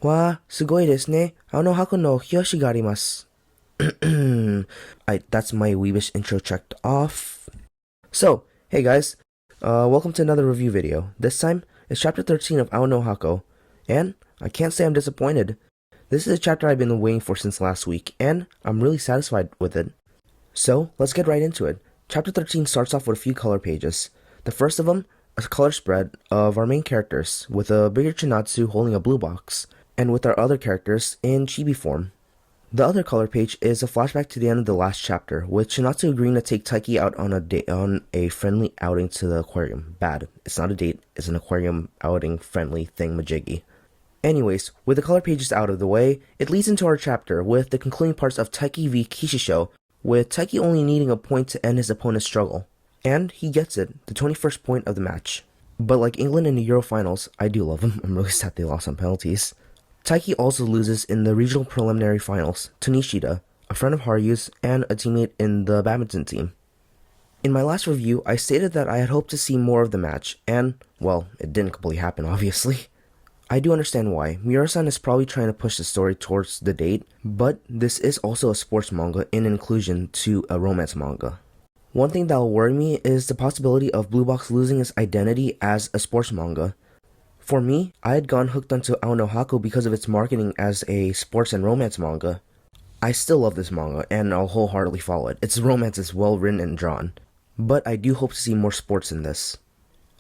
わー、すごいですね。青の箱の表紙があります。That's my weebish intro checked off. So, hey guys, welcome to another review video. This time, it's chapter 13 of Ao no Hako, and I can't say I'm disappointed. This is a chapter I've been waiting for since last week, and I'm really satisfied with it. So, let's get right into it. Chapter 13 starts off with a few color pages. The first of them, a color spread of our main characters, with a bigger Chinatsu holding a blue box, and with our other characters in chibi form. The other color page is a flashback to the end of the last chapter, with Chinatsu agreeing to take Taiki out on a friendly outing to the aquarium. Bad. It's not a date, it's an aquarium outing friendly thingamajiggy. Anyways, with the color pages out of the way, it leads into our chapter with the concluding parts of Taiki v Kishisho, with Taiki only needing a point to end his opponent's struggle. And he gets it, the 21st point of the match. But like England in the Euro finals, I do love them. I'm really sad they lost on penalties. Taiki also loses in the regional preliminary finals to Nishida, a friend of Haru's and a teammate in the badminton team. In my last review, I stated that I had hoped to see more of the match, and, well, it didn't completely happen, obviously. I do understand why. Miura-san is probably trying to push the story towards the date, but this is also a sports manga in inclusion to a romance manga. One thing that will worry me is the possibility of Blue Box losing its identity as a sports manga. For me, I had gone hooked onto Ao no Hako because of its marketing as a sports and romance manga. I still love this manga, and I'll wholeheartedly follow it. Its romance is well written and drawn, but I do hope to see more sports in this.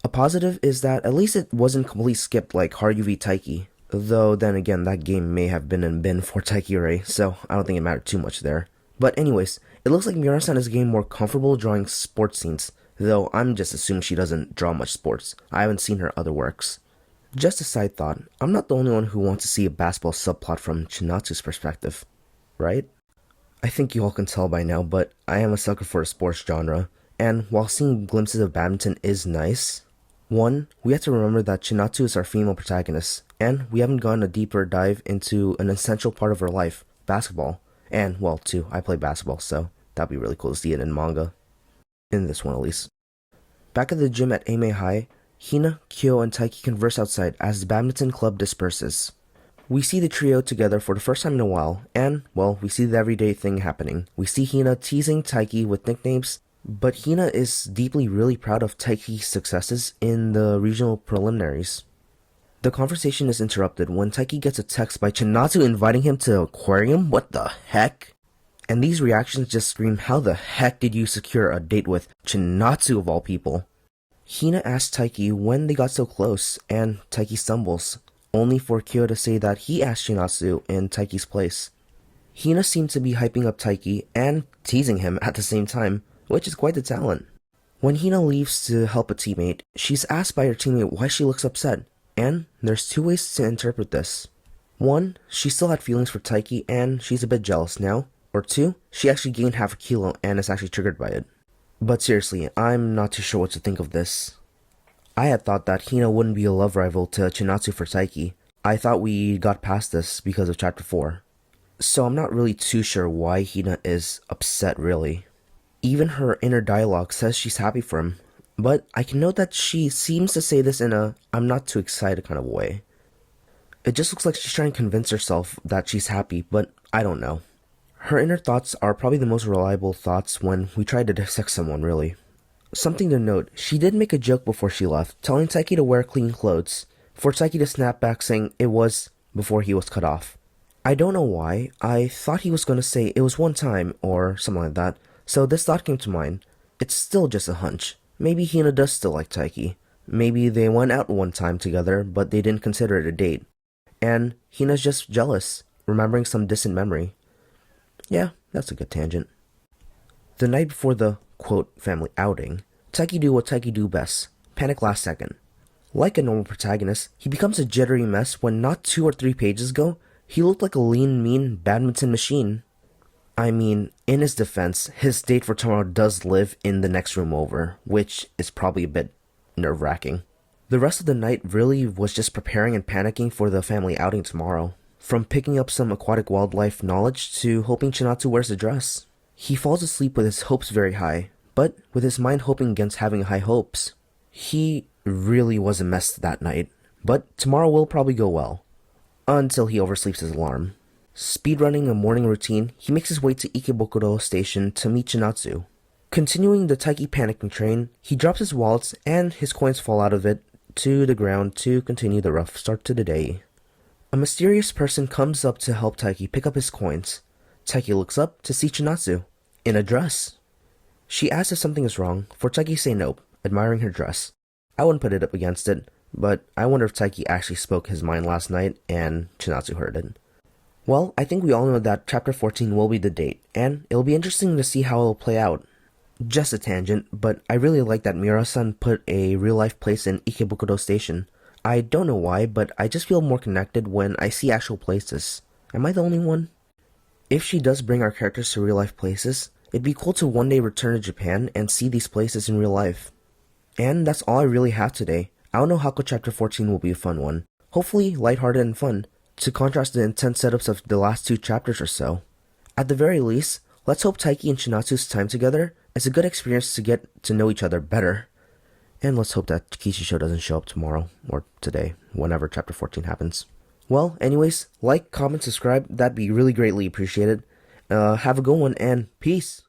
A positive is that at least it wasn't completely skipped like Haru v Taiki, though then again that game may have been in a bin for Taiki Ray, so I don't think it mattered too much there. But anyways, it looks like Miura-san is getting more comfortable drawing sports scenes, though I'm just assuming she doesn't draw much sports. I haven't seen her other works. Just a side thought, I'm not the only one who wants to see a basketball subplot from Chinatsu's perspective, right? I think you all can tell by now, but I am a sucker for a sports genre, and while seeing glimpses of badminton is nice, one, we have to remember that Chinatsu is our female protagonist, and we haven't gone a deeper dive into an essential part of her life, basketball. And, well, two, I play basketball, so that'd be really cool to see it in manga. In this one, at least. Back at the gym at Eimei High, Hina, Kyo, and Taiki converse outside as the badminton club disperses. We see the trio together for the first time in a while, and, well, we see the everyday thing happening. We see Hina teasing Taiki with nicknames, but Hina is deeply really proud of Taiki's successes in the regional preliminaries. The conversation is interrupted when Taiki gets a text by Chinatsu inviting him to the aquarium. What the heck? And these reactions just scream, how the heck did you secure a date with Chinatsu of all people? Hina asks Taiki when they got so close, and Taiki stumbles, only for Kyo to say that he asked Chinatsu in Taiki's place. Hina seemed to be hyping up Taiki and teasing him at the same time, which is quite the talent. When Hina leaves to help a teammate, she's asked by her teammate why she looks upset. And there's two ways to interpret this. One, she still had feelings for Taiki and she's a bit jealous now. Or two, she actually gained half a kilo and is actually triggered by it. But seriously, I'm not too sure what to think of this. I had thought that Hina wouldn't be a love rival to Chinatsu for Taiki. I thought we got past this because of chapter 4. So I'm not really too sure why Hina is upset really. Even her inner dialogue says she's happy for him. But I can note that she seems to say this in a I'm not too excited kind of way. It just looks like she's trying to convince herself that she's happy, but I don't know. Her inner thoughts are probably the most reliable thoughts when we try to dissect someone, really. Something to note, she did make a joke before she left, telling Taiki to wear clean clothes, for Taiki to snap back saying it was before he was cut off. I don't know why, I thought he was going to say it was one time, or something like that, so this thought came to mind. It's still just a hunch. Maybe Hina does still like Taiki. Maybe they went out one time together, but they didn't consider it a date. And Hina's just jealous, remembering some distant memory. Yeah, that's a good tangent. The night before the, quote, family outing, Taiki do what Taiki do best, panic last second. Like a normal protagonist, he becomes a jittery mess when not 2 or 3 pages ago, he looked like a lean, mean badminton machine. I mean, in his defense, his date for tomorrow does live in the next room over, which is probably a bit nerve-wracking. The rest of the night really was just preparing and panicking for the family outing tomorrow. From picking up some aquatic wildlife knowledge to hoping Chinatsu wears a dress. He falls asleep with his hopes very high, but with his mind hoping against having high hopes. He really was a mess that night, but tomorrow will probably go well. until he oversleeps his alarm. Speedrunning a morning routine, he makes his way to Ikebukuro Station to meet Chinatsu. Continuing the Taiki panicking train, he drops his wallets and his coins fall out of it to the ground to continue the rough start to the day. A mysterious person comes up to help Taiki pick up his coins. Taiki looks up to see Chinatsu, in a dress. She asks if something is wrong, for Taiki say nope, admiring her dress. I wouldn't put it up against it, but I wonder if Taiki actually spoke his mind last night and Chinatsu heard it. Well, I think we all know that chapter 14 will be the date, and it'll be interesting to see how it'll play out. Just a tangent, but I really like that Miura-san put a real-life place in Ikebukuro Station. I don't know why, but I just feel more connected when I see actual places. Am I the only one? If she does bring our characters to real-life places, it'd be cool to one day return to Japan and see these places in real life. And that's all I really have today. Ao no Hako chapter 14 will be a fun one. Hopefully lighthearted and fun, to contrast the intense setups of the last 2 chapters or so. At the very least, let's hope Taiki and Chinatsu's time together is a good experience to get to know each other better. And let's hope that Kishisho doesn't show up tomorrow, or today, whenever chapter 14 happens. Well, anyways, like, comment, subscribe, that'd be really greatly appreciated. Have a good one, and peace!